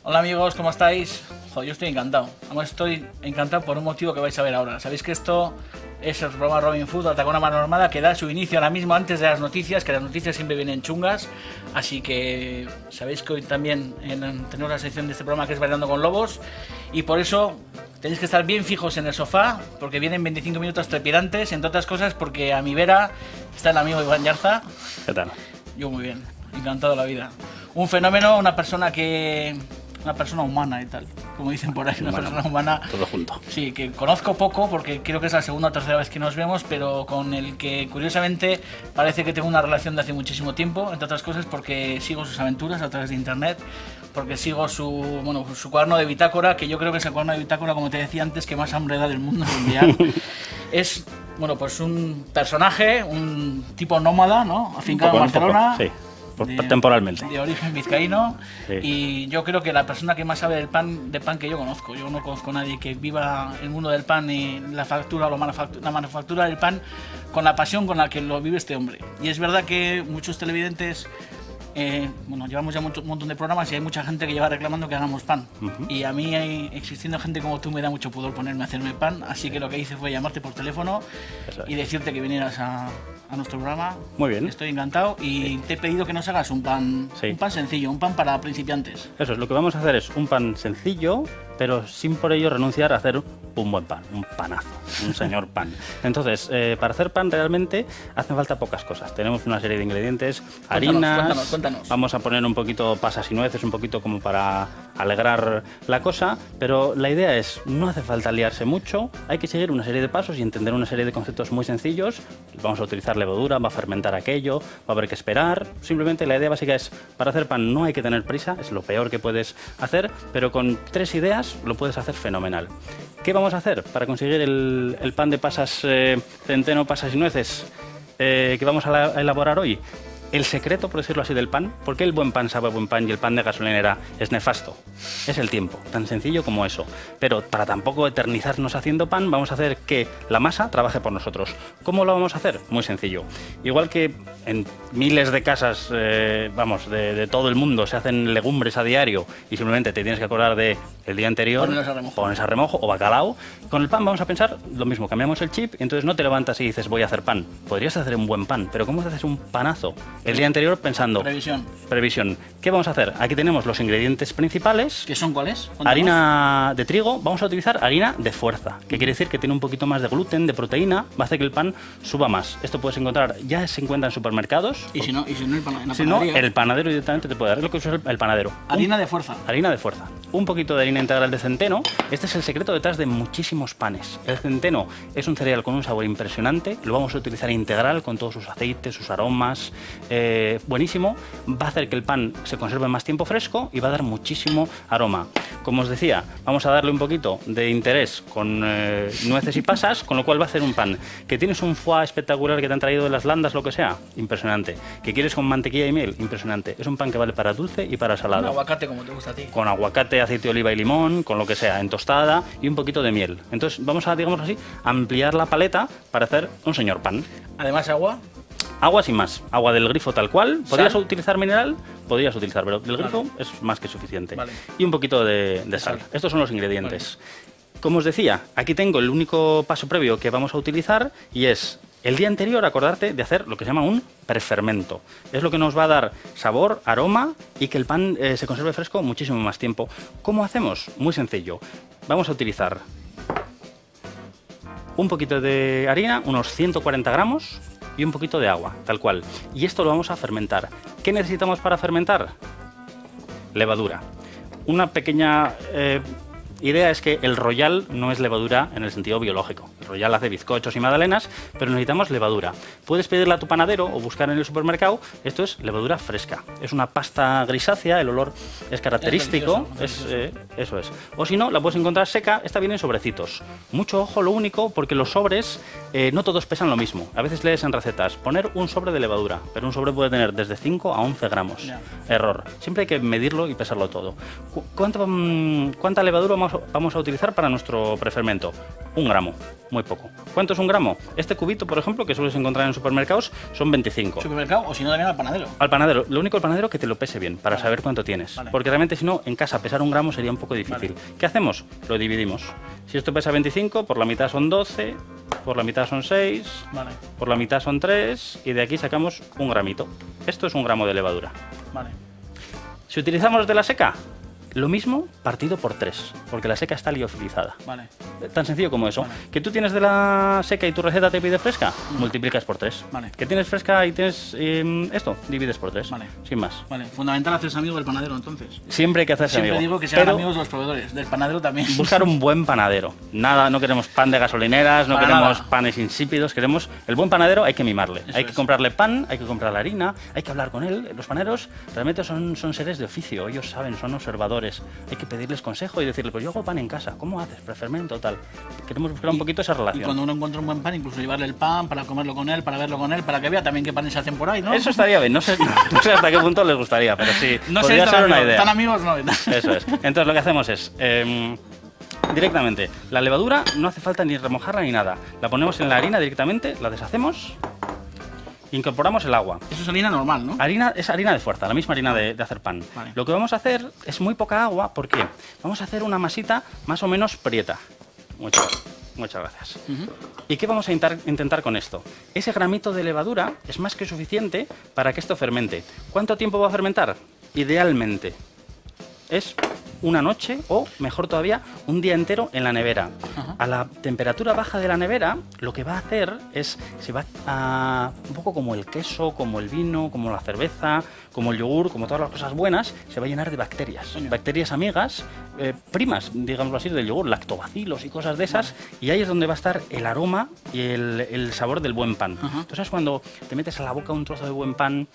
Hola amigos, ¿cómo estáis? Joder, yo estoy encantado. Además estoy encantado por un motivo que vais a ver ahora. Sabéis que esto es el programa Robin Food, Atacó una mano armada, que da su inicio ahora mismo antes de las noticias, que las noticias siempre vienen chungas. Así que sabéis que hoy también tenemos la sección de este programa que es Bailando con Lobos. Y por eso tenéis que estar bien fijos en el sofá, porque vienen 25 minutos trepidantes, entre otras cosas porque a mi vera está el amigo Iván Yarza. ¿Qué tal? Yo muy bien, encantado de la vida. Un fenómeno, una persona humana y tal, como dicen por ahí, una persona humana. Todo junto. Sí, que conozco poco porque creo que es la segunda o tercera vez que nos vemos, pero con el que curiosamente parece que tengo una relación de hace muchísimo tiempo, entre otras cosas porque sigo sus aventuras a través de internet, porque sigo su cuaderno de bitácora, que yo creo que es el cuaderno de bitácora, como te decía antes, que más hambre da del mundo mundial. Es, bueno, pues un personaje, un tipo nómada, ¿no? Afincado en Barcelona. Sí. Temporalmente. De origen vizcaíno, sí. Y yo creo que la persona que más sabe de pan que yo conozco. Yo no conozco a nadie que viva el mundo del pan y la factura o la manufactura del pan con la pasión con la que lo vive este hombre. Y es verdad que muchos televidentes, llevamos ya un montón de programas y hay mucha gente que lleva reclamando que hagamos pan. Y a mí, existiendo gente como tú, me da mucho pudor ponerme a hacerme pan, así que lo que hice fue llamarte por teléfono y decirte que vinieras a nuestro programa. Muy bien. Estoy encantado y te he pedido que nos hagas un pan sencillo, un pan para principiantes. Eso es, lo que vamos a hacer es un pan sencillo, pero sin por ello renunciar a hacer un buen pan, un panazo, un señor pan. Entonces, para hacer pan realmente hacen falta pocas cosas. Tenemos una serie de ingredientes, harinas, cuéntanos. Vamos a poner un poquito pasas y nueces, un poquito como para alegrar la cosa, pero la idea es, no hace falta liarse mucho, hay que seguir una serie de pasos y entender una serie de conceptos muy sencillos. Vamos a utilizar levadura, va a fermentar aquello, va a haber que esperar. Simplemente la idea básica es, para hacer pan no hay que tener prisa, es lo peor que puedes hacer, pero con 3 ideas lo puedes hacer fenomenal. ¿Qué vamos a hacer para conseguir el pan de pasas, centeno, pasas y nueces que vamos a elaborar hoy? El secreto, por decirlo así, del pan, ¿por qué el buen pan sabe a buen pan y el pan de gasolinera es nefasto? Es el tiempo, tan sencillo como eso. Pero para tampoco eternizarnos haciendo pan, vamos a hacer que la masa trabaje por nosotros. ¿Cómo lo vamos a hacer? Muy sencillo. Igual que en miles de casas, de todo el mundo, se hacen legumbres a diario y simplemente te tienes que acordar de el día anterior, pones a remojo o bacalao. Con el pan vamos a pensar lo mismo, cambiamos el chip y entonces no te levantas y dices voy a hacer pan. Podrías hacer un buen pan, pero ¿cómo haces un panazo? El día anterior pensando... Previsión. ¿Qué vamos a hacer? Aquí tenemos los ingredientes principales. ¿Qué son cuáles? Harina de trigo. Vamos a utilizar harina de fuerza, que quiere decir que tiene un poquito más de gluten, de proteína, va a hacer que el pan suba más. Esto puedes encontrar, ya se encuentra en supermercados. ¿Y si no, el panadero directamente te puede dar lo que usa el panadero. Harina de fuerza. Harina de fuerza. Un poquito de harina integral de centeno. Este es el secreto detrás de muchísimos panes. El centeno es un cereal con un sabor impresionante. Lo vamos a utilizar integral con todos sus aceites, sus aromas. Buenísimo. Va a hacer que el pan se conserve más tiempo fresco y va a dar muchísimo aroma. Como os decía, vamos a darle un poquito de interés con nueces y pasas, con lo cual va a hacer un pan. Que tienes un foie espectacular que te han traído de las landas, lo que sea, impresionante. Que quieres con mantequilla y miel, impresionante. Es un pan que vale para dulce y para salado. Con aguacate, como te gusta a ti. Con aguacate, aceite de oliva y limón, con lo que sea, en tostada y un poquito de miel. Entonces vamos a, digamos así, ampliar la paleta para hacer un señor pan. Además, agua. Agua sin más, agua del grifo tal cual. ¿Podrías utilizar mineral? Podrías utilizar, pero del grifo es más que suficiente. Vale. Y un poquito de sal. Estos son los ingredientes. Vale. Como os decía, aquí tengo el único paso previo que vamos a utilizar y es el día anterior acordarte de hacer lo que se llama un prefermento. Es lo que nos va a dar sabor, aroma y que el pan se conserve fresco muchísimo más tiempo. ¿Cómo hacemos? Muy sencillo. Vamos a utilizar un poquito de harina, unos 140 gramos, y un poquito de agua, tal cual. Y esto lo vamos a fermentar. ¿Qué necesitamos para fermentar? Levadura. Una pequeña idea es que el Royal no es levadura en el sentido biológico. Royal hace bizcochos y magdalenas, pero necesitamos levadura. Puedes pedirle a tu panadero o buscar en el supermercado, esto es levadura fresca. Es una pasta grisácea, el olor es característico, eso es. O si no, la puedes encontrar seca, esta viene en sobrecitos. Mucho ojo, lo único, porque los sobres no todos pesan lo mismo. A veces lees en recetas, poner un sobre de levadura, pero un sobre puede tener desde 5 a 11 gramos. Ya. Error. Siempre hay que medirlo y pesarlo todo. ¿Cuánta levadura vamos a utilizar para nuestro prefermento? 1 gramo, muy poco. ¿Cuánto es 1 gramo? Este cubito, por ejemplo, que sueles encontrar en supermercados, son 25. Supermercado o si no también al panadero. Al panadero, lo único al panadero que te lo pese bien, para saber cuánto tienes. Vale. Porque realmente si no, en casa pesar 1 gramo sería un poco difícil. Vale. ¿Qué hacemos? Lo dividimos. Si esto pesa 25, por la mitad son 12, por la mitad son 6, Vale, por la mitad son 3 y de aquí sacamos 1 gramito. Esto es 1 gramo de levadura. vale. Si utilizamos de la seca, lo mismo partido por 3, porque la seca está liofilizada. Vale, Tan sencillo como eso. Vale. Que tú tienes de la seca y tu receta te pide fresca, multiplicas por 3. Vale. Que tienes fresca y tienes esto, divides por 3. Vale. Sin más. vale. Fundamental hacerse amigo del panadero entonces. Siempre hay que hacerse Siempre amigo. digo que sean Pero amigos de los proveedores, del panadero también. buscar un buen panadero. Nada, no queremos pan de gasolineras, no Para queremos nada. panes insípidos, queremos el buen panadero, hay que mimarle. Eso Hay que es. comprarle pan, hay que comprar la harina, hay que hablar con él. Los panaderos realmente son seres de oficio, ellos saben, son observadores. Hay que pedirles consejo y decirle, pues yo hago pan en casa, ¿cómo haces? ¿Prefermento tal? Queremos buscar un poquito esa Y relación. cuando uno encuentra un buen pan, incluso llevarle el pan para comerlo con él, para verlo con él, para que vea también qué panes se hacen por ahí, ¿no? Eso estaría bien, no sé hasta qué punto les gustaría, pero sí, no sé, podría tan ser una amigos, idea. tan amigos no. Eso es. Entonces lo que hacemos es, directamente, la levadura no hace falta ni remojarla ni nada. La ponemos en la harina directamente, la deshacemos, incorporamos el agua. Eso es harina normal, ¿no? Harina es harina de fuerza, la misma harina de hacer pan. Vale. Lo que vamos a hacer es muy poca agua, ¿por qué? Vamos a hacer una masita más o menos prieta. Muchas gracias. ¿Y qué vamos a intentar con esto? Ese gramito de levadura es más que suficiente para que esto fermente. ¿Cuánto tiempo va a fermentar? Idealmente es una noche o, mejor todavía, un día entero en la nevera. Ajá. A la temperatura baja de la nevera, lo que va a hacer es, se va a, un poco como el queso, como el vino, como la cerveza, como el yogur, como todas las cosas buenas, se va a llenar de bacterias. Coño. Bacterias amigas, primas, digámoslo así, del yogur, lactobacilos y cosas de esas, y ahí es donde va a estar el aroma y el sabor del buen pan. Ajá. Entonces, cuando te metes a la boca un trozo de buen pan,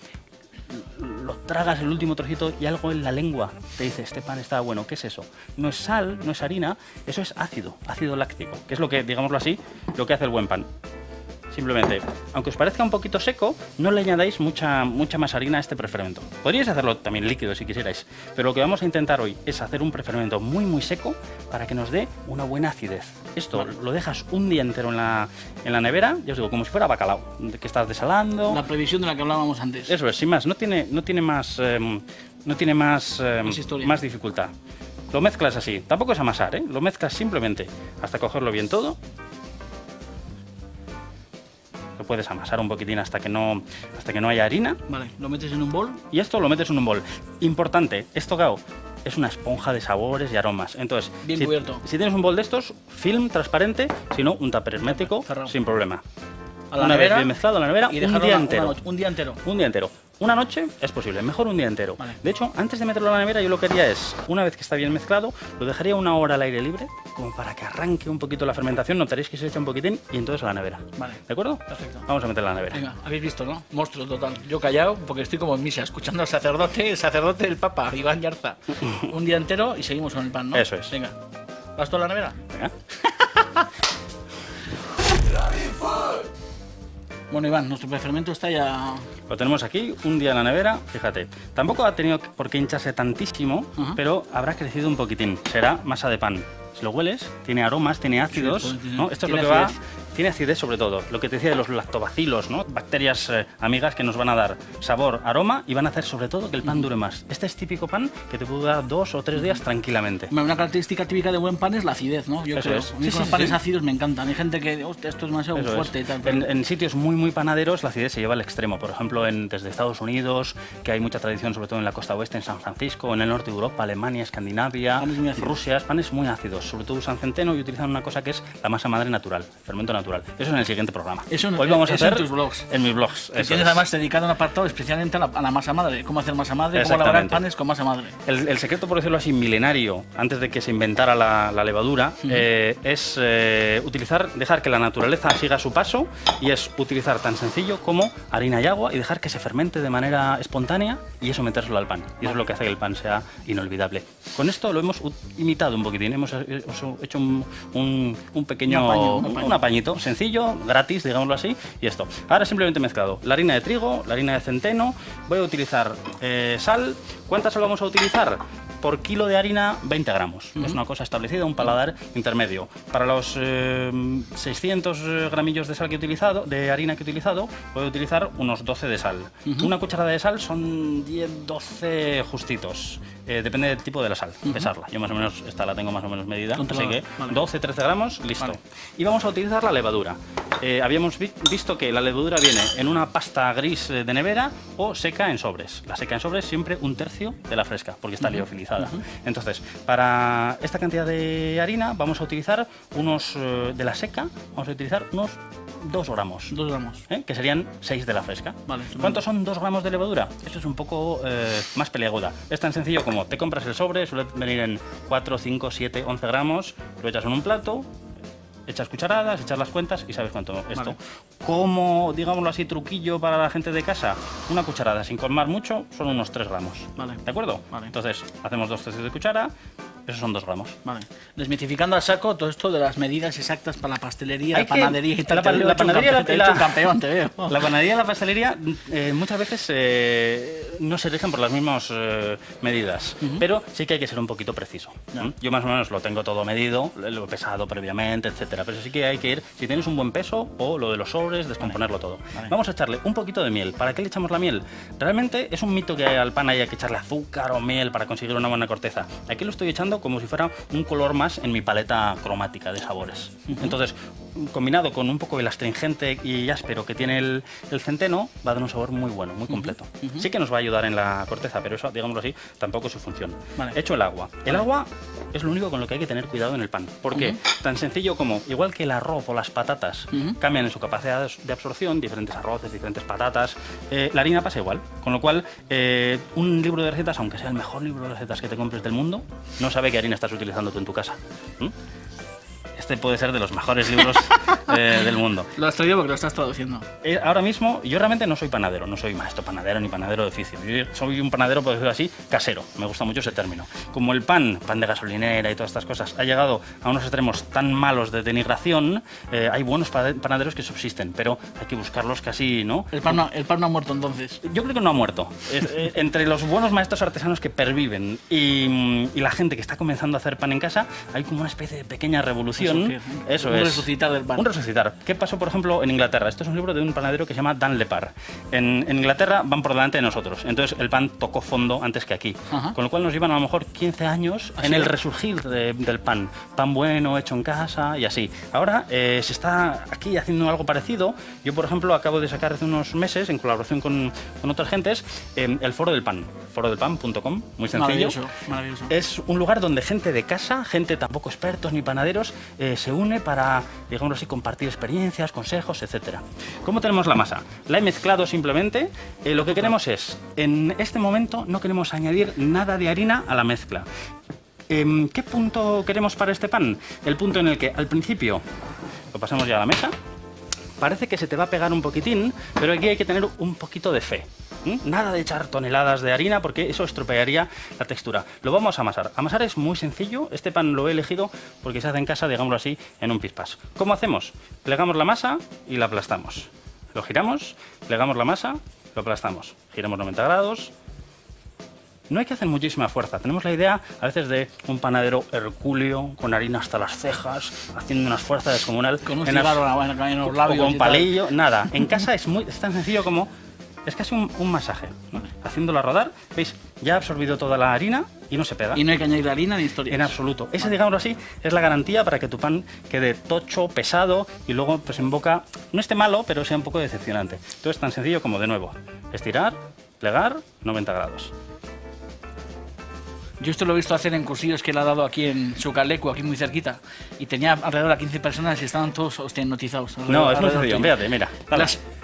lo tragas el último trocito y algo en la lengua te dice, este pan está bueno, ¿qué es eso? No es sal, no es harina, eso es ácido láctico, que es lo que, digámoslo así, lo que hace el buen pan. Simplemente, aunque os parezca un poquito seco, no le añadáis mucha más harina a este prefermento. Podríais hacerlo también líquido si quisierais, pero lo que vamos a intentar hoy es hacer un prefermento muy seco para que nos dé una buena acidez. Esto lo dejas un día entero en la nevera, ya os digo, como si fuera bacalao, que estás desalando. La previsión de la que hablábamos antes. Eso es, sin más, no tiene más historia. más dificultad. Lo mezclas así, tampoco es amasar, ¿eh? Lo mezclas simplemente hasta cogerlo bien todo. Lo puedes amasar un poquitín hasta que no haya harina. Vale, lo metes en un bol. Y esto lo metes en un bol. Importante, esto, claro, es una esponja de sabores y aromas. Entonces, Bien cubierto. Si tienes un bol de estos, film transparente, si no, un tupper hermético, Cerrado. sin problema. A la Una nevera, vez bien mezclado a la nevera, y un dejarlo día una entero. noche, un día entero. Un día entero. Una noche es posible, mejor un día entero. Vale. De hecho, antes de meterlo a la nevera, yo lo que haría es, una vez que está bien mezclado, lo dejaría 1 hora al aire libre, como para que arranque un poquito la fermentación, notaréis que se echa un poquitín, y entonces a la nevera. Vale. ¿De acuerdo? Perfecto. Vamos a meterla a la nevera. Venga, habéis visto, ¿no? Monstruo total. Yo callado porque estoy como en misa, escuchando al sacerdote, el sacerdote del Papa, Iván Yarza. Un día entero y seguimos con el pan, ¿no? Eso es. Venga. ¿Vas tú a la nevera? Venga. Bueno, Iván, nuestro prefermento está ya... Lo tenemos aquí, un día en la nevera, fíjate. Tampoco ha tenido por qué hincharse tantísimo, Ajá. pero habrá crecido un poquitín. Será masa de pan. Si lo hueles, tiene aromas, tiene ácidos, Sí, pues, ¿no? Esto es lo tiene que va... acidez. Tiene acidez sobre todo. Lo que te decía de los lactobacilos, ¿no? Bacterias amigas que nos van a dar sabor, aroma y van a hacer sobre todo que el pan dure más. Este es típico pan que te puede durar 2 o 3 días tranquilamente. Una característica típica de buen pan es la acidez, ¿no? Yo Eso creo. es. A mí Sí, con los sí, panes sí. ácidos me encantan. Hay gente que, hostia, esto es demasiado Eso fuerte es. y tal. pero- En sitios muy panaderos la acidez se lleva al extremo. Por ejemplo, desde Estados Unidos, que hay mucha tradición, sobre todo en la costa oeste, en San Francisco, en el norte de Europa, Alemania, Escandinavia, Panes muy ácidos. Rusia, panes muy ácidos. Sobre todo usan centeno y utilizan una cosa que es la masa madre natural, fermento natural. Eso en el siguiente programa. Eso Hoy vamos a hacer en tus blogs. En mis blogs. Que tienes además dedicado un apartado especialmente a la masa madre. Cómo hacer masa madre, cómo elaborar panes con masa madre. El secreto, por decirlo así, milenario, antes de que se inventara la levadura, es dejar que la naturaleza siga su paso, y es utilizar tan sencillo como harina y agua y dejar que se fermente de manera espontánea y eso metérselo al pan. Y eso es lo que hace que el pan sea inolvidable. Con esto lo hemos imitado un poquitín, hemos hecho un pequeño un apañito sencillo, gratis, digámoslo así, y esto. Ahora simplemente he mezclado la harina de trigo, la harina de centeno, voy a utilizar sal. ¿Cuánta sal vamos a utilizar? Por kilo de harina, 20 gramos. Es una cosa establecida, un paladar intermedio. Para los 600 gramillos de sal que he utilizado, de harina que he utilizado, voy a utilizar unos 12 de sal. Una cucharada de sal son 10-12 justitos. Depende del tipo de la sal, pesarla. Yo más o menos, esta la tengo más o menos medida, así que 12-13 gramos, listo. Vale. Y vamos a utilizar la levadura. Habíamos visto que la levadura viene en una pasta gris de nevera o seca en sobres. La seca en sobres siempre 1/3 de la fresca, porque está liofilizada. Entonces, para esta cantidad de harina vamos a utilizar de la seca, vamos a utilizar unos 2 gramos. 2 gramos. Que serían 6 de la fresca. Vale, ¿cuántos son 2 gramos de levadura? Esto es un poco más peliaguda. Es tan sencillo como te compras el sobre, suele venir en 4, 5, 7, 11 gramos, lo echas en un plato, echas cucharadas, echas las cuentas y sabes cuánto esto. Vale. Como, digámoslo así, truquillo para la gente de casa, una cucharada sin colmar mucho son unos 3 gramos. Vale. ¿De acuerdo? Vale. Entonces, hacemos 2 tercios de cuchara. Esos son 2 gramos. Vale. Desmitificando al saco todo esto de las medidas exactas para la pastelería, la panadería y tal. La panadería, te he hecho un campeón, te veo. La panadería y la pastelería muchas veces no se rigen por las mismas medidas, pero sí que hay que ser un poquito preciso. Yo más o menos lo tengo todo medido, lo he pesado previamente, etcétera, pero sí que hay que ir, si tienes un buen peso, o lo de los sobres, descomponerlo todo. Vale. Vamos a echarle un poquito de miel. ¿Para qué le echamos la miel? Realmente es un mito que al pan haya que echarle azúcar o miel para conseguir una buena corteza. Aquí lo estoy echando como si fuera un color más en mi paleta cromática de sabores. Entonces, combinado con un poco el astringente y áspero que tiene el centeno, va a dar un sabor muy bueno, muy completo. Sí que nos va a ayudar en la corteza, pero eso, digámoslo así, tampoco es su función. Vale. He hecho el agua. El agua es lo único con lo que hay que tener cuidado en el pan. ¿Por qué? Tan sencillo como, igual que el arroz o las patatas cambian en su capacidad de absorción, diferentes arroces, diferentes patatas, la harina pasa igual. Con lo cual, un libro de recetas, aunque sea el mejor libro de recetas que te compres del mundo, no sabe qué harina estás utilizando tú en tu casa. Este puede ser de los mejores libros del mundo. Lo has traído porque lo estás traduciendo. Ahora mismo, yo realmente no soy panadero, no soy maestro panadero ni panadero de oficio. Yo soy un panadero, por decirlo así, casero. Me gusta mucho ese término. Como el pan de gasolinera y todas estas cosas, ha llegado a unos extremos tan malos de denigración, hay buenos panaderos que subsisten, pero hay que buscarlos casi, ¿no? El pan no ha muerto entonces. Yo creo que no ha muerto. Entre los buenos maestros artesanos que perviven y la gente que está comenzando a hacer pan en casa, hay como una especie de pequeña revolución. Eso es. Un resucitar del pan. Un resucitar. ¿Qué pasó, por ejemplo, en Inglaterra? Esto es un libro de un panadero que se llama Dan Lepar. En Inglaterra van por delante de nosotros. Entonces el pan tocó fondo antes que aquí. Con lo cual nos llevan a lo mejor 15 años en el resurgir del pan. Pan bueno, hecho en casa y así. Ahora se está aquí haciendo algo parecido. Yo, por ejemplo, acabo de sacar hace unos meses, en colaboración con otras gentes, el Foro del Pan. forodelpan.com, muy sencillo. Maravilloso, maravilloso. Es un lugar donde gente de casa, gente tampoco expertos ni panaderos, se une para, digamos así, compartir experiencias, consejos, etcétera. ¿Cómo tenemos la masa? La he mezclado simplemente. Lo que queremos es, en este momento, no queremos añadir nada de harina a la mezcla. ¿Qué punto queremos para este pan? El punto en el que, al principio, lo pasamos ya a la mesa. Parece que se te va a pegar un poquitín, pero aquí hay que tener un poquito de fe. Nada de echar toneladas de harina porque eso estropearía la textura. Lo vamos a amasar. Amasar es muy sencillo. Este pan lo he elegido porque se hace en casa, digámoslo así, en un pispás. ¿Cómo hacemos? Plegamos la masa y la aplastamos. Lo giramos, plegamos la masa, lo aplastamos. Giramos 90 grados. No hay que hacer muchísima fuerza. Tenemos la idea a veces de un panadero hercúleo con harina hasta las cejas, haciendo una fuerza descomunal. Con un cigarro en los labios. O con palillo. Nada. En casa es tan sencillo como... Es casi un masaje, ¿no? Haciéndola rodar, ¿veis? Ya ha absorbido toda la harina y no se pega. Y no hay que añadir harina ni historia. En absoluto. Esa, digámoslo así, es la garantía para que tu pan quede tocho, pesado y luego pues en boca no esté malo, pero sea un poco decepcionante. Entonces, tan sencillo como, de nuevo, estirar, plegar, 90 grados. Yo esto lo he visto hacer en cursillos que él ha dado aquí en Sucalecu, aquí muy cerquita, y tenía alrededor de 15 personas y estaban todos hipnotizados. No, es muy sencillo, fíjate, mira.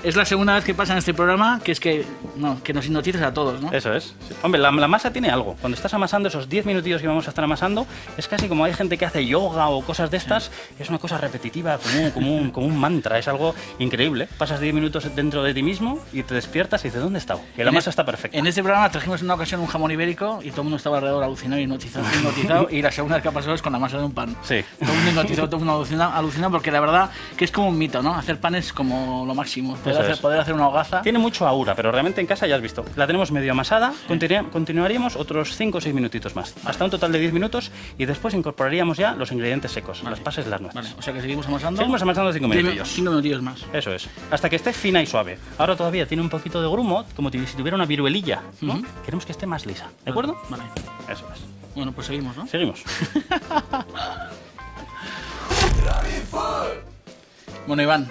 Es la segunda vez que pasa en este programa que es que nos hipnotizas a todos, ¿no? Eso es. Sí. Hombre, la masa tiene algo. Cuando estás amasando esos 10 minutillos que vamos a estar amasando, es casi como hay gente que hace yoga o cosas de estas, es una cosa repetitiva, como un mantra, es algo increíble. Pasas 10 minutos dentro de ti mismo y te despiertas y dices, ¿dónde he estado? Y la masa está perfecta. En este programa trajimos en una ocasión un jamón ibérico y todo el mundo estaba alrededor alucinado y hipnotizado y la segunda vez que ha pasado es con la masa de un pan. Sí. Todo el mundo hipnotizado, todo el mundo alucinado porque la verdad que es como un mito, ¿no? Hacer pan es como lo máximo. Poder hacer una hogaza. Tiene mucho aura, pero realmente en casa ya has visto. La tenemos medio amasada, continuaríamos otros 5 o 6 minutitos más. Hasta un total de 10 minutos y después incorporaríamos ya los ingredientes secos, las pasas y las nueces. Vale, o sea que seguimos amasando. Seguimos amasando 5 minutillos. 5 minutillos más. Eso es. Hasta que esté fina y suave. Ahora todavía tiene un poquito de grumo, como si tuviera una viruelilla, ¿no? Queremos que esté más lisa, ¿de acuerdo? Vale. Eso es. Bueno, pues seguimos, ¿no? Seguimos. Bueno, Iván,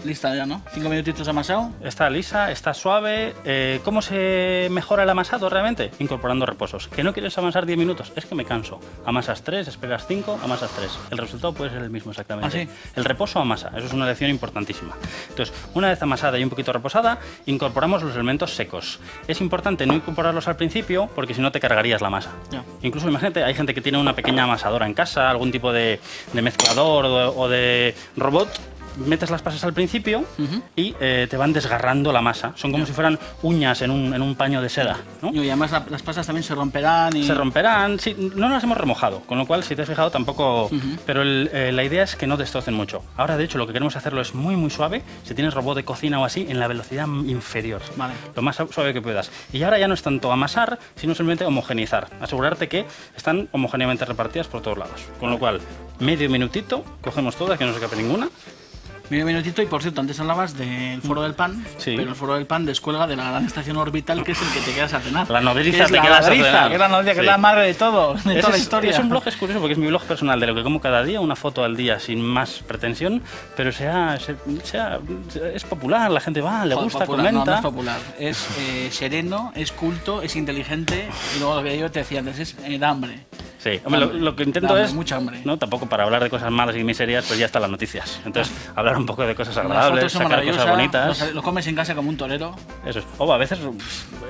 lista ya, ¿no? 5 minutitos amasado. Está lisa, está suave. ¿Cómo se mejora el amasado realmente? Incorporando reposos. ¿Que no quieres amasar 10 minutos? Es que me canso. Amasas 3, esperas 5, amasas 3. El resultado puede ser el mismo exactamente. ¿Ah, sí? El reposo amasa, eso es una lección importantísima. Entonces, una vez amasada y un poquito reposada, incorporamos los elementos secos. Es importante no incorporarlos al principio porque si no te cargarías la masa. Ya. Incluso imagínate, hay gente que tiene una pequeña amasadora en casa, algún tipo de mezclador o de robot. Metes las pasas al principio y te van desgarrando la masa. Son como si fueran uñas en un paño de seda, ¿no? Y además las pasas también se romperán. Se romperán, sí, no las hemos remojado, con lo cual, si te has fijado, tampoco... Pero la idea es que no destrocen mucho. Ahora, de hecho, lo que queremos hacerlo es muy, muy suave. Si tienes robot de cocina o así, en la velocidad inferior. Vale. Lo más suave que puedas. Y ahora ya no es tanto amasar, sino simplemente homogeneizar. Asegurarte que están homogéneamente repartidas por todos lados. Con lo cual, medio minutito, cogemos todas, que no se escape ninguna. Medio minutito y por cierto, antes hablabas del foro del pan, sí. Pero el foro del pan descuelga de la gran estación orbital que es el que te quedas a cenar. La nodriza te quedas a cenar. Que es la nodriza, que es la madre de todo, de toda la historia. Es un blog, es curioso porque es mi blog personal de lo que como cada día, una foto al día sin más pretensión, pero es popular, la gente va, le gusta, popular, comenta. No es popular, es sereno, es culto, es inteligente y luego lo que yo te decía antes es da hambre. Sí, hombre, lo que intento es, mucha hambre. ¿no? Tampoco para hablar de cosas malas y miserias, pues ya están las noticias. Entonces, hablar un poco de cosas agradables, sacar cosas bonitas. Lo comes en casa como un torero. Eso es. O a veces,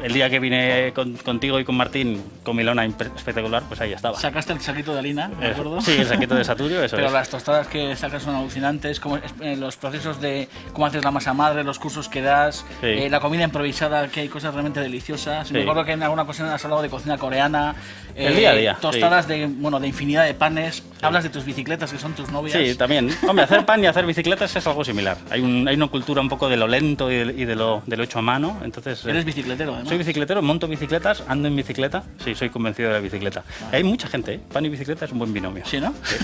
el día que vine contigo y con Martín, con Milona espectacular, pues ahí estaba. Sacaste el saquito de harina, ¿de acuerdo? Sí, el saquito de Saturio, eso Pero es. las tostadas que sacas son alucinantes, como los procesos de cómo haces la masa madre, los cursos que das, Sí. La comida improvisada, que hay cosas realmente deliciosas. Sí. Me acuerdo que en alguna ocasión has hablado de cocina coreana, el día a día, tostadas sí. de infinidad de panes, hablas de tus bicicletas que son tus novias. Sí, también. Hombre, hacer pan y hacer bicicletas es algo similar. Hay una cultura un poco de lo lento y de lo hecho a mano. Entonces, Eres bicicletero, además. Soy bicicletero, monto bicicletas, ando en bicicleta. Sí, soy convencido de la bicicleta. Hay mucha gente, pan y bicicleta es un buen binomio. Sí, ¿no? Sí.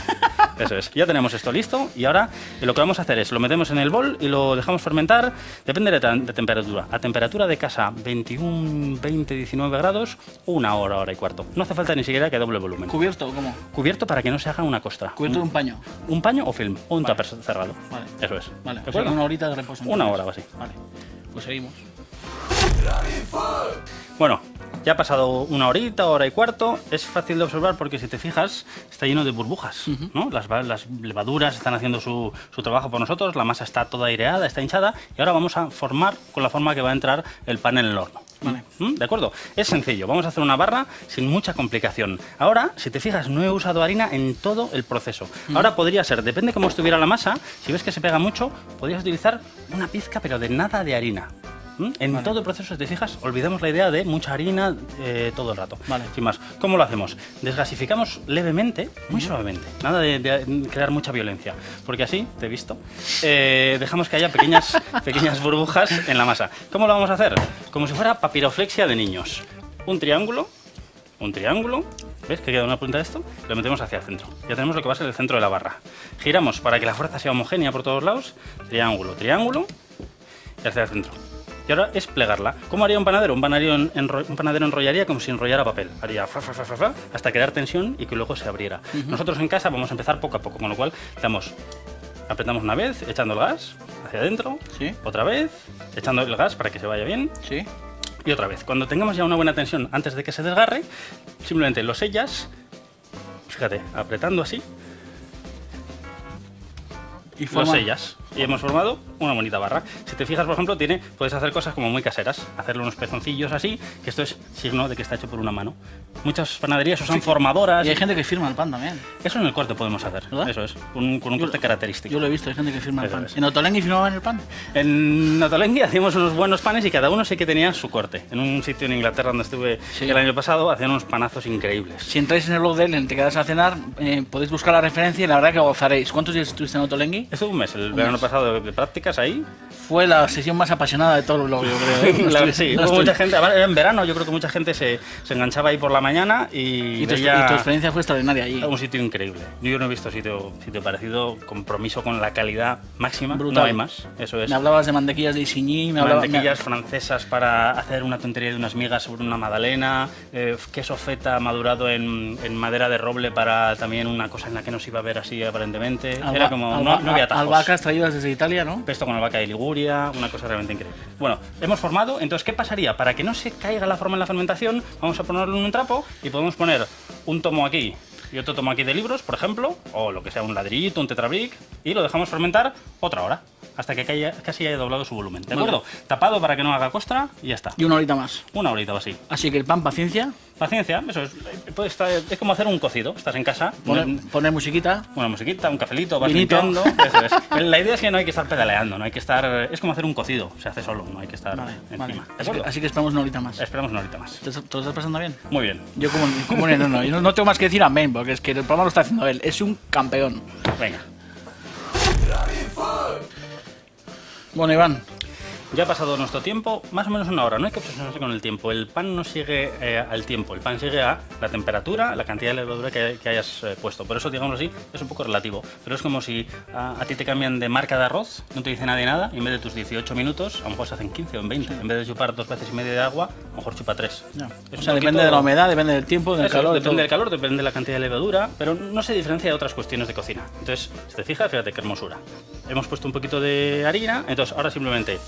Eso es. Ya tenemos esto listo y ahora lo que vamos a hacer es lo metemos en el bol y lo dejamos fermentar. Depende de temperatura. A temperatura de casa 21, 20, 19 grados, 1 hora, hora y cuarto. No hace falta ni siquiera que doble volumen. ¿Cubierto o cómo? Cubierto para que no se haga una costra. ¿Cubierto de un paño? Un paño o film, o un tupper cerrado. Vale. Eso es. Vale, ¿De o sea, acuerdo? una horita de reposo. Una hora o así. Vale, pues seguimos. Bueno, ya ha pasado una horita, hora y cuarto. Es fácil de observar porque si te fijas está lleno de burbujas, ¿no? Las levaduras están haciendo su trabajo por nosotros, la masa está toda aireada, está hinchada y ahora vamos a formar con la forma que va a entrar el pan en el horno. Vale. ¿De acuerdo? Es sencillo, vamos a hacer una barra sin mucha complicación. Ahora, si te fijas, no he usado harina en todo el proceso. Ahora podría ser, depende cómo estuviera la masa, si ves que se pega mucho, podrías utilizar una pizca, pero de nada de harina. En todo el proceso, si te fijas, olvidamos la idea de mucha harina todo el rato. Vale. Sin más, ¿cómo lo hacemos? Desgasificamos levemente, muy suavemente. Nada de crear mucha violencia. Porque así, te he visto, dejamos que haya pequeñas burbujas en la masa. ¿Cómo lo vamos a hacer? Como si fuera papiroflexia de niños. Un triángulo. ¿Ves que queda una punta de esto? Lo metemos hacia el centro. Ya tenemos lo que va a ser el centro de la barra. Giramos para que la fuerza sea homogénea por todos lados. Triángulo y hacia el centro. Y ahora es plegarla. ¿Cómo haría un panadero? Un panadero enrollaría como si enrollara papel. Haría hasta crear tensión y que luego se abriera. Nosotros en casa vamos a empezar poco a poco, con lo cual apretamos una vez, echando el gas hacia adentro, Sí. otra vez, echando el gas para que se vaya bien. Sí. Y otra vez, cuando tengamos ya una buena tensión antes de que se desgarre, simplemente lo sellas, fíjate, apretando así, Y lo sellas. Y hemos formado una bonita barra. Si te fijas, por ejemplo, puedes hacer cosas como muy caseras. Hacerle unos pezoncillos así, que esto es signo de que está hecho por una mano. Muchas panaderías usan formadoras. Y hay gente que firma el pan también. Eso en el corte podemos hacer. ¿Verdad? Eso es, con un corte característico. Yo lo he visto, hay gente que firma el Eso pan. es. ¿En Otolenghi firmaban el pan? En Otolenghi hacíamos unos buenos panes y cada uno sí que tenía su corte. En un sitio en Inglaterra donde estuve el año pasado, hacían unos panazos increíbles. Si entráis en el blog de él, en Te Quedas a Cenar, podéis buscar la referencia y la verdad que gozaréis. ¿Cuántos días estuviste en Otolenghi? Estuve un mes, el verano pasado de prácticas ahí. Fue la sesión más apasionada de todo el blog, yo creo. ¿Eh? Sí, hubo mucha gente, además, era en verano, yo creo que mucha gente se enganchaba ahí por la mañana y tu experiencia fue extraordinaria allí. Un sitio increíble. Yo no he visto sitio parecido, compromiso con la calidad máxima. Brutal. No hay más, eso es. Me hablabas de mantequillas de Isigny, mantequillas francesas para hacer una tontería de unas migas sobre una magdalena, queso feta madurado en madera de roble para también una cosa en la que no se iba a ver así aparentemente. Era como, no había atajos. Albahacas traídas desde Italia, ¿no? Pesto con albahaca de Liguria, una cosa realmente increíble. Bueno, hemos formado, entonces, ¿qué pasaría? Para que no se caiga la forma en la fermentación, vamos a ponerlo en un trapo y podemos poner un tomo aquí y otro tomo aquí de libros, por ejemplo, o lo que sea, un ladrillito, un tetrabric, y lo dejamos fermentar otra hora, hasta que casi haya doblado su volumen, ¿de acuerdo? Tapado para que no haga costra y ya está. Y una horita más. Una horita o así. Así que el pan, paciencia. Paciencia, eso es, es como hacer un cocido. Estás en casa, poner musiquita. Una musiquita, un cafelito, vas vinito. limpiando. Eso es. La idea es que no hay que estar pedaleando, no hay que estar. Es como hacer un cocido, se hace solo, no hay que estar encima. Así que esperamos una horita más. Esperamos una horita más. ¿Te lo estás pasando bien? Muy bien. Yo como un enano. Yo no tengo más que decir amén, porque es que el programa lo está haciendo él. Es un campeón. Venga. Bueno, Iván. Ya ha pasado nuestro tiempo, más o menos una hora, no hay que obsesionarse con el tiempo. El pan no sigue al tiempo, el pan sigue a la temperatura, la cantidad de levadura que hayas puesto. Por eso, digamos así, es un poco relativo. Pero es como si a ti te cambian de marca de arroz, no te dice nadie nada, y en vez de tus 18 minutos, a lo mejor se hacen 15 o en 20. En vez de chupar 2 veces y media de agua, a lo mejor chupa 3. O sea, depende de la humedad, depende del tiempo, del calor. Depende del calor, depende de la cantidad de levadura, pero no se diferencia de otras cuestiones de cocina. Entonces, si te fijas, fíjate qué hermosura. Hemos puesto un poquito de harina, entonces ahora simplemente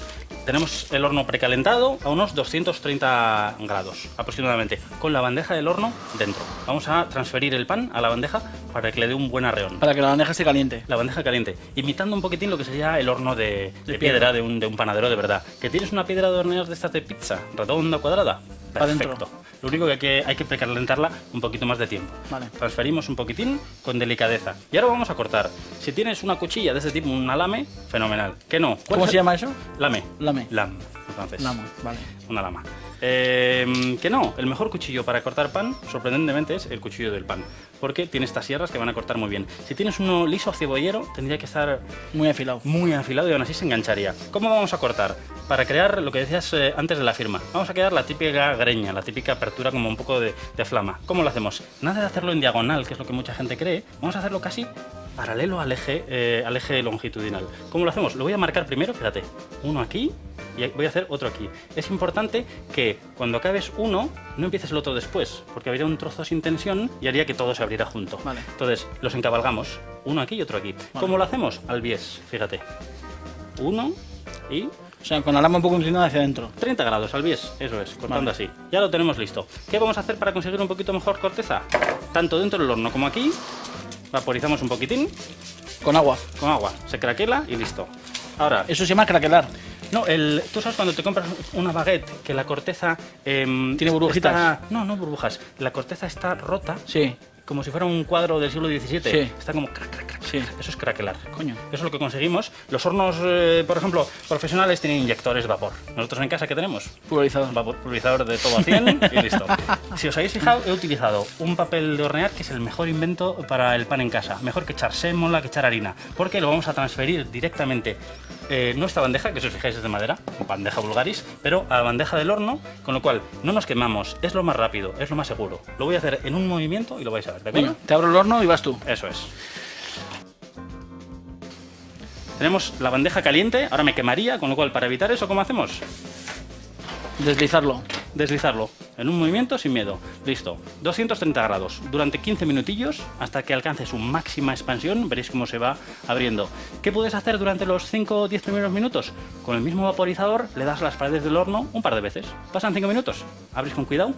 tenemos el horno precalentado a unos 230 grados aproximadamente, con la bandeja del horno dentro. Vamos a transferir el pan a la bandeja para que le dé un buen arreón. Para que la bandeja esté caliente. La bandeja caliente, imitando un poquitín lo que sería el horno de piedra de un panadero de verdad. ¿Que tienes una piedra de hornear de estas de pizza, redonda, cuadrada? Perfecto. Lo único que hay que precalentarla un poquito más de tiempo. Vale. Transferimos un poquitín con delicadeza. Y ahora vamos a cortar. Si tienes una cuchilla de este tipo, un lame, fenomenal. ¿Qué no? ¿Cómo se llama eso? Lame. Lame. Lam, en francés. Lama, vale. Una lama. Que no, el mejor cuchillo para cortar pan, sorprendentemente, es el cuchillo del pan. Porque tiene estas sierras que van a cortar muy bien. Si tienes uno liso cebollero, tendría que estar muy afilado. Muy afilado y aún así se engancharía. ¿Cómo vamos a cortar? Para crear lo que decías antes de la firma. Vamos a crear la típica greña, la típica apertura como un poco de flama. ¿Cómo lo hacemos? Nada de hacerlo en diagonal, que es lo que mucha gente cree. Vamos a hacerlo casi paralelo al eje longitudinal. ¿Cómo lo hacemos? Lo voy a marcar primero, fíjate, uno aquí y voy a hacer otro aquí. Es importante que cuando acabes uno, no empieces el otro después, porque habría un trozo sin tensión y haría que todo se abriera junto. Vale. Entonces, los encabalgamos, uno aquí y otro aquí. Vale. ¿Cómo lo hacemos? Al bies, fíjate. Uno y... O sea, con la lama un poco inclinada hacia adentro. 30 grados al bies, eso es, cortando así. Ya lo tenemos listo. ¿Qué vamos a hacer para conseguir un poquito mejor corteza? Tanto dentro del horno como aquí, vaporizamos un poquitín. Con agua. Con agua, se craquela y listo. Ahora... Eso se llama craquelar. No, tú sabes cuando te compras una baguette que la corteza... ¿Tiene burbujitas? No burbujas. La corteza está rota. Sí. Como si fuera un cuadro del siglo XVII. Sí. Está como crac, crac, crac. Sí. Eso es craquelar. Coño. Eso es lo que conseguimos. Los hornos, por ejemplo, profesionales tienen inyectores de vapor. Nosotros en casa, ¿qué tenemos? Pulverizador. Pulverizador de todo a 100 y listo. Si os habéis fijado, he utilizado un papel de hornear que es el mejor invento para el pan en casa. Mejor que echar sémola, que echar harina. Porque lo vamos a transferir directamente nuestra bandeja, que si os fijáis es de madera, bandeja vulgaris, pero a la bandeja del horno, con lo cual no nos quemamos, es lo más rápido, es lo más seguro. Lo voy a hacer en un movimiento y lo vais a ver, ¿de acuerdo? Te abro el horno y vas tú. Eso es. Tenemos la bandeja caliente, ahora me quemaría, con lo cual para evitar eso, ¿cómo hacemos? Deslizarlo. deslizarlo en un movimiento sin miedo. Listo. 230 grados durante 15 minutillos hasta que alcance su máxima expansión. Veréis cómo se va abriendo. ¿Qué puedes hacer durante los 5 o 10 primeros minutos? Con el mismo vaporizador le das a las paredes del horno un par de veces. Pasan 5 minutos. Abres con cuidado.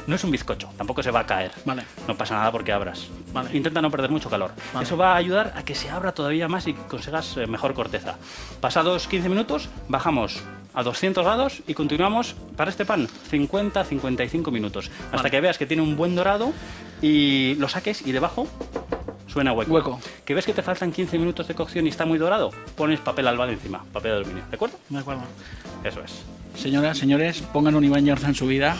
No es un bizcocho, tampoco se va a caer. Vale. No pasa nada porque abras. Vale. Intenta no perder mucho calor. Vale. Eso va a ayudar a que se abra todavía más y consigas mejor corteza. Pasados 15 minutos, bajamos a 200 grados y continuamos para este pan 50-55 minutos. Hasta Vale. que veas que tiene un buen dorado y lo saques y debajo suena hueco. Hueco. Que ves que te faltan 15 minutos de cocción y está muy dorado, pones papel albal encima, papel de aluminio. ¿De acuerdo? De acuerdo. Eso es. Señoras, señores, pongan un Iván Yarza en su vida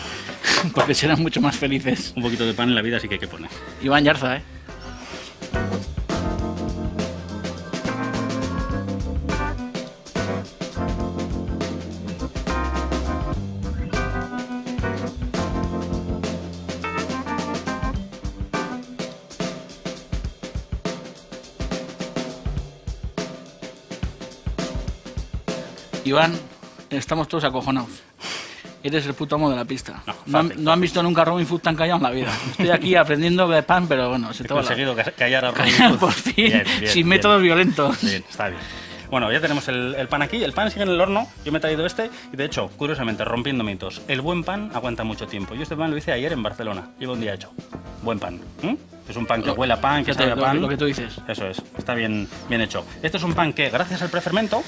porque serán mucho más felices. Un poquito de pan en la vida sí que hay que poner. Iván Yarza, ¿eh? Iván, estamos todos acojonados. Eres el puto amo de la pista. No han visto nunca a Robin Hood tan callado en la vida. Estoy aquí aprendiendo de pan, pero bueno, se He te va la... conseguido callar a Robin Hood. Por fin, Bien, bien, sin bien. métodos violentos. Bien, está bien. Bueno, ya tenemos el pan aquí. El pan sigue en el horno. Yo me he traído este y, de hecho, curiosamente, rompiendo mitos, el buen pan aguanta mucho tiempo. Yo este pan lo hice ayer en Barcelona. Llevo un día hecho. Buen pan. Es un pan que huele a pan, que sabe a pan. Lo que tú dices. Eso es. Está bien hecho. Este es un pan que, gracias al prefermento,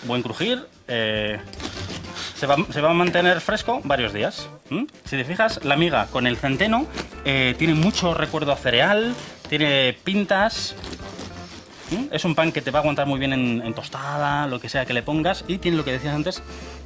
buen crujir, se va a mantener fresco varios días. Si te fijas, la miga con el centeno tiene mucho recuerdo a cereal, tiene pintas. Es un pan que te va a aguantar muy bien en tostada, lo que sea que le pongas, y tiene lo que decías antes,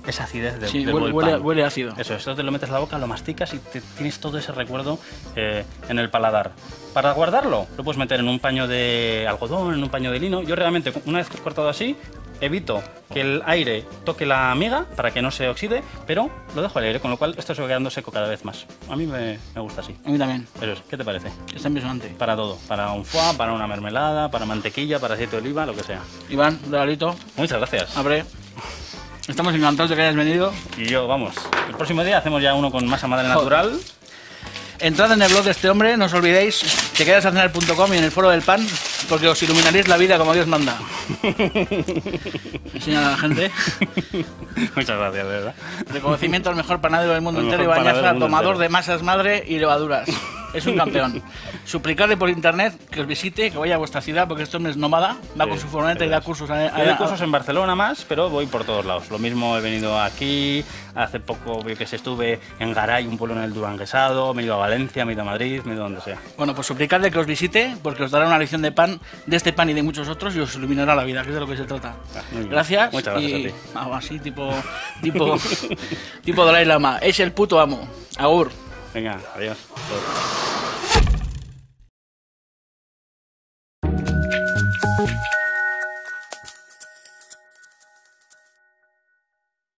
esa acidez Sí, del buen pan. huele ácido. Eso, esto te lo metes en la boca, lo masticas y tienes todo ese recuerdo en el paladar. Para guardarlo, lo puedes meter en un paño de algodón, en un paño de lino. Yo realmente, una vez cortado así, evito que el aire toque la miga para que no se oxide, pero lo dejo al aire, con lo cual esto se va quedando seco cada vez más. A mí me gusta así. A mí también. Eso es, ¿qué te parece? Está impresionante. Para todo, para un foie, para una mermelada, para mantequilla, para aceite de oliva, lo que sea. Iván, regalito, Muchas gracias. abre. Estamos encantados de que hayas venido. Y yo, vamos, el próximo día hacemos ya uno con masa madre natural. Entrad en el blog de este hombre, no os olvidéis, tequedasacenar.com y en el foro del pan, porque os iluminaréis la vida como Dios manda. Enseñad a la gente. Muchas gracias, de verdad. Reconocimiento al mejor panadero del mundo Al entero, mejor Iván panadero Yarza, del mundo tomador entero. de masas madre y levaduras. Es un campeón. Suplicadle por internet que os visite, que vaya a vuestra ciudad, porque este hombre es nómada, va con Sí, su furgoneta y da eso es. cursos Yo doy cursos en Barcelona más, pero voy por todos lados. Lo mismo he venido aquí, hace poco yo que sé, estuve en Garay, un pueblo en el Duranguesado, me he ido a Valencia, me he ido a Madrid, me he ido a donde sea. Bueno, pues suplicadle que os visite, porque os dará una lección de pan, de este pan y de muchos otros, y os iluminará la vida, que es de lo que se trata. Muy bien. Gracias. Muchas gracias y... a ti. Así, tipo Dalai Lama. Es el puto amo. Agur. Venga, adiós.